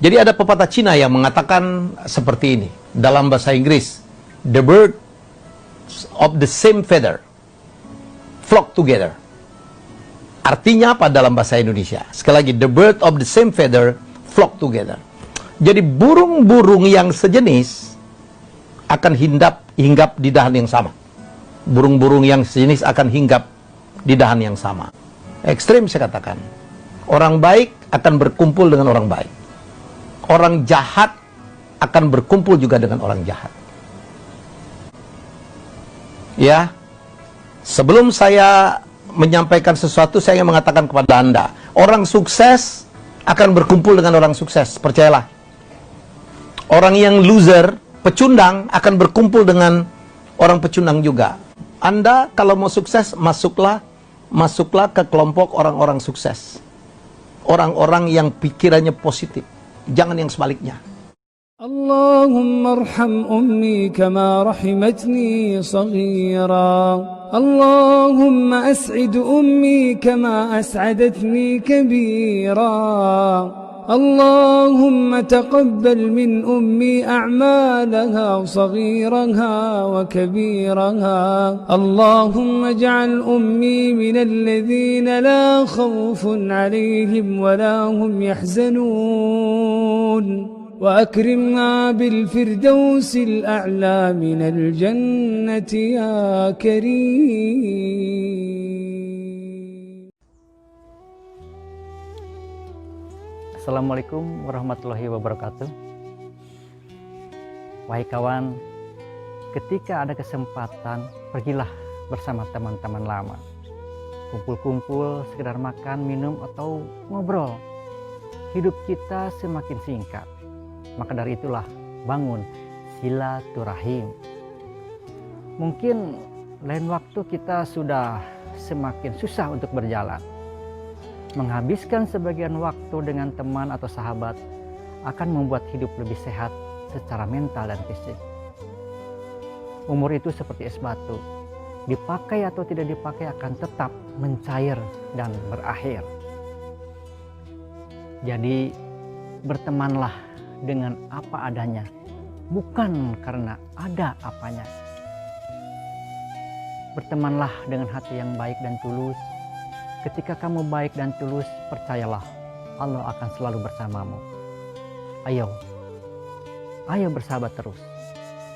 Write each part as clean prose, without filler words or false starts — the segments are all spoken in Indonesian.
Jadi ada pepatah Cina yang mengatakan seperti ini dalam bahasa Inggris, the birds of the same feather flock together. Artinya apa dalam bahasa Indonesia? Sekali lagi, the birds of the same feather flock together. Jadi burung-burung yang sejenis akan hinggap di dahan yang sama. Burung-burung yang sejenis akan hinggap di dahan yang sama. Ekstrim saya katakan. Orang baik akan berkumpul dengan orang baik. Orang jahat akan berkumpul juga dengan orang jahat. Ya, sebelum saya menyampaikan sesuatu, saya ingin mengatakan kepada Anda, orang sukses akan berkumpul dengan orang sukses, percayalah. Orang yang loser, pecundang, akan berkumpul dengan orang pecundang juga. Anda kalau mau sukses, masuklah ke kelompok orang-orang sukses. Orang-orang yang pikirannya positif. Jangan yang sebaliknya. Allahumma arham ummi kama rahimatni saghira. Allahumma as'id ummi kama as'adatni kabira. اللهم تقبل من أمي أعمالها صغيرها وكبيرها اللهم اجعل أمي من الذين لا خوف عليهم ولا هم يحزنون وأكرمنا بالفردوس الأعلى من الجنة يا كريم. Assalamualaikum warahmatullahi wabarakatuh. Wahai kawan, ketika ada kesempatan, pergilah bersama teman-teman lama. Kumpul-kumpul, sekedar makan, minum, atau ngobrol. Hidup kita semakin singkat. Maka dari itulah, bangun silaturahim. Mungkin lain waktu kita sudah semakin susah untuk berjalan. Menghabiskan sebagian waktu dengan teman atau sahabat akan membuat hidup lebih sehat secara mental dan fisik. Umur itu seperti es batu, dipakai atau tidak dipakai akan tetap mencair dan berakhir. Jadi bertemanlah dengan apa adanya, bukan karena ada apanya. Bertemanlah dengan hati yang baik dan tulus. Ketika kamu baik dan tulus, percayalah, Allah akan selalu bersamamu. Ayo bersahabat terus.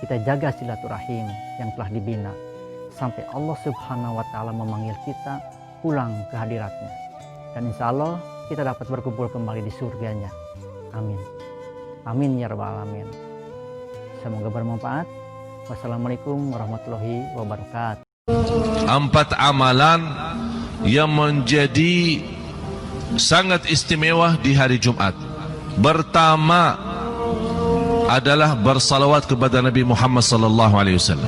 Kita jaga silaturahim yang telah dibina, sampai Allah Subhanahu wa Ta'ala memanggil kita pulang ke hadiratnya. Dan insya Allah kita dapat berkumpul kembali di surganya. Amin. Amin ya rabbal alamin. Semoga bermanfaat. Wassalamualaikum warahmatullahi wabarakatuh. 4 amalan yang menjadi sangat istimewa di hari Jumat. Pertama adalah bersalawat kepada Nabi Muhammad SAW.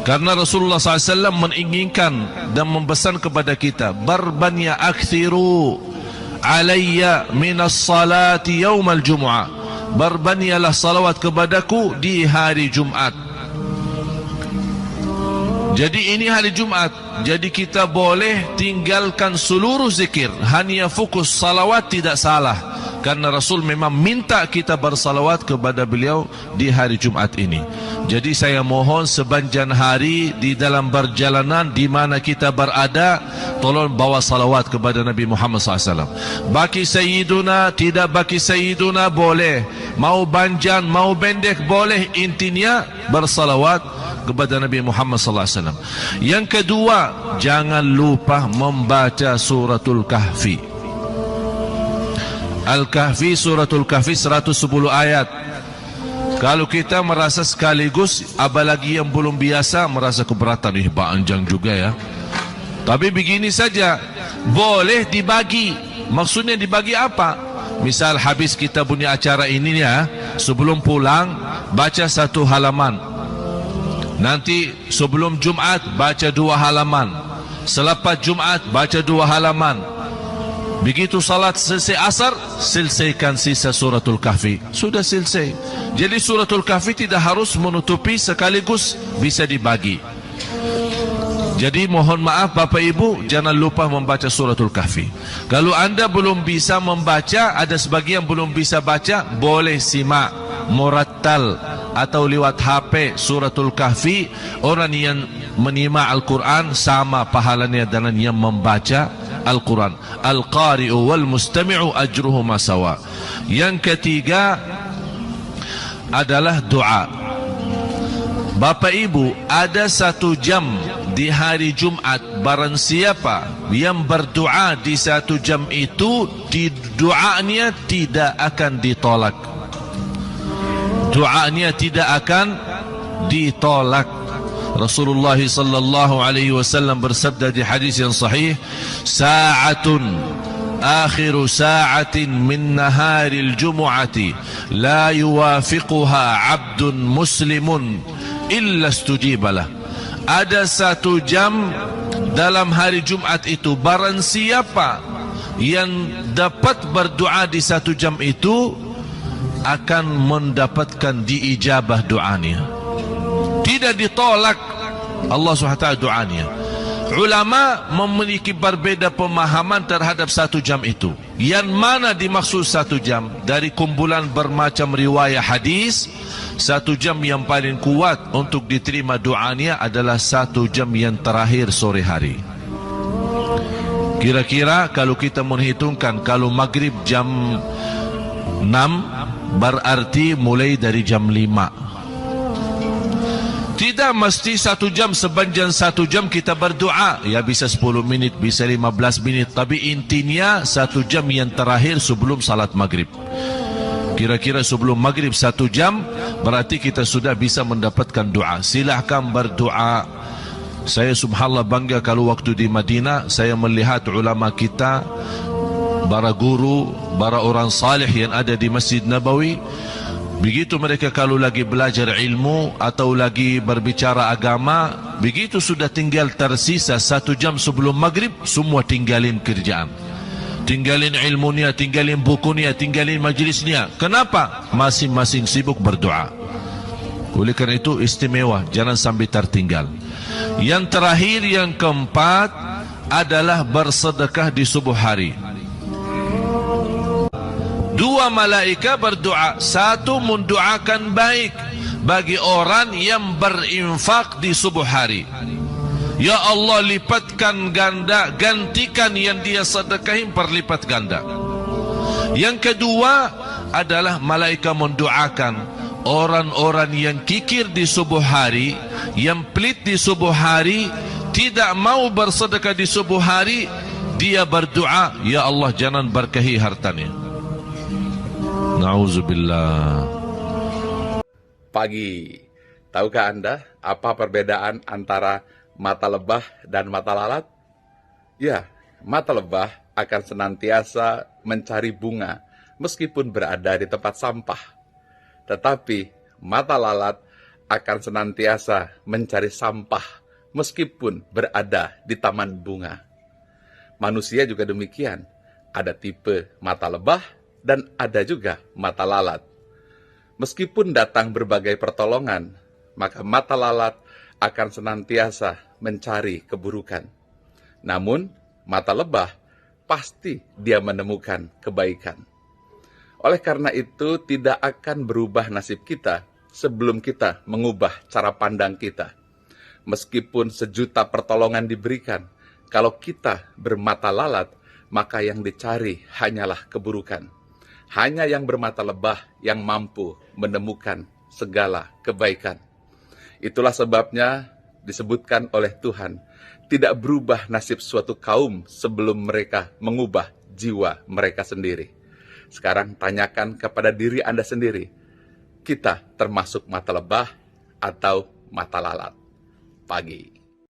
Karena Rasulullah SAW menginginkan dan mempesan kepada kita, barbanya akthiru alayya minas salati yawmal jum'ah. Berbanyalah salawat kepadaku di hari Jumat. Jadi ini hari Jumat, jadi kita boleh tinggalkan seluruh zikir, hanya fokus salawat tidak salah. Karena Rasul memang minta kita bersalawat kepada beliau di hari Jumat ini. Jadi saya mohon sepanjang hari di dalam perjalanan di mana kita berada, tolong bawa salawat kepada Nabi Muhammad SAW. Baki Sayyiduna, tidak baki Sayyiduna boleh. Mau panjang, mau pendek boleh, intinya bersalawat kepada Nabi Muhammad SAW. Yang kedua, jangan lupa membaca suratul Kahfi. Al-Kahfi, suratul Kahfi 110 ayat. Kalau kita merasa sekaligus, apalagi yang belum biasa merasa keberatan, panjang juga ya. Tapi begini saja, boleh dibagi. Maksudnya dibagi apa? Misal habis kita punya acara ini ya, sebelum pulang baca 1 halaman. Nanti sebelum Jumat baca 2 halaman. Selepas Jumat baca 2 halaman. Begitu salat selesai asar, selesaikan sisa suratul Kahfi. Sudah selesai. Jadi suratul Kahfi tidak harus menutupi sekaligus, bisa dibagi. Jadi mohon maaf Bapak Ibu, jangan lupa membaca suratul Kahfi. Kalau anda belum bisa membaca, ada sebagian belum bisa baca, boleh simak murattal atau lewat HP suratul Kahfi. Orang yang menyimak Al-Quran sama pahalanya dengan yang membaca Al-Quran. Al-qari'u wal mustami'u ajruhuma sawa. Yang ketiga adalah doa. Bapak Ibu, ada 1 jam di hari Jumat. Barang siapa yang berdoa di 1 jam itu, doanya tidak akan ditolak. Doanya tidak akan ditolak. Rasulullah sallallahu alaihi wasallam bersabda di hadis yang sahih, "Sa'atun akhiru sa'atin min naharil jumu'ati la yuwafiquha 'abdun muslimun illa stujibalah." Ada 1 jam dalam hari Jumat itu, barang siapa yang dapat berdoa di 1 jam itu akan mendapatkan diijabah doanya, tidak ditolak Allah SWT doanya. Ulama memiliki berbeda pemahaman terhadap 1 jam itu. Yang mana dimaksud 1 jam? Dari kumpulan bermacam riwayat hadis, 1 jam yang paling kuat untuk diterima doanya adalah 1 jam yang terakhir sore hari. Kira-kira kalau kita menghitungkan, kalau maghrib jam 6, berarti mulai dari jam 5. Tidak mesti 1 jam, sepanjang 1 jam kita berdoa. Ya bisa 10 minit, bisa 15 menit. Tapi intinya 1 jam yang terakhir sebelum salat maghrib. Kira-kira sebelum maghrib 1 jam, berarti kita sudah bisa mendapatkan doa. Silahkan berdoa. Saya subhanallah bangga kalau waktu di Madinah, saya melihat ulama kita, para guru, para orang salih yang ada di Masjid Nabawi. Begitu mereka kalau lagi belajar ilmu atau lagi berbicara agama, begitu sudah tinggal tersisa 1 jam sebelum maghrib, semua tinggalin kerjaan, tinggalin ilmunya, tinggalin bukunya, tinggalin majlisnya. Kenapa? Masing-masing sibuk berdoa. Oleh kerana itu istimewa, jangan sampai tertinggal. Yang terakhir, yang keempat adalah bersedekah di subuh hari. 2 malaikat berdoa. 1 mendoakan baik bagi orang yang berinfak di subuh hari. Ya Allah, lipatkan ganda, gantikan yang dia sedekahin perlipat ganda. Yang kedua adalah malaikat mendoakan orang-orang yang kikir di subuh hari, yang pelit di subuh hari, tidak mau bersedekah di subuh hari. Dia berdoa, ya Allah jangan berkahi hartanya. Na'udzubillah. Pagi, tahukah Anda apa perbedaan antara mata lebah dan mata lalat? Ya, mata lebah akan senantiasa mencari bunga meskipun berada di tempat sampah. Tetapi mata lalat akan senantiasa mencari sampah meskipun berada di taman bunga. Manusia juga demikian. Ada tipe mata lebah dan ada juga mata lalat. Meskipun datang berbagai pertolongan, maka mata lalat akan senantiasa mencari keburukan. Namun, mata lebah pasti dia menemukan kebaikan. Oleh karena itu, tidak akan berubah nasib kita sebelum kita mengubah cara pandang kita. Meskipun 1 juta pertolongan diberikan, kalau kita bermata lalat, maka yang dicari hanyalah keburukan. Hanya yang bermata lebah yang mampu menemukan segala kebaikan. Itulah sebabnya disebutkan oleh Tuhan, tidak berubah nasib suatu kaum sebelum mereka mengubah jiwa mereka sendiri. Sekarang tanyakan kepada diri Anda sendiri, kita termasuk mata lebah atau mata lalat? Pagi.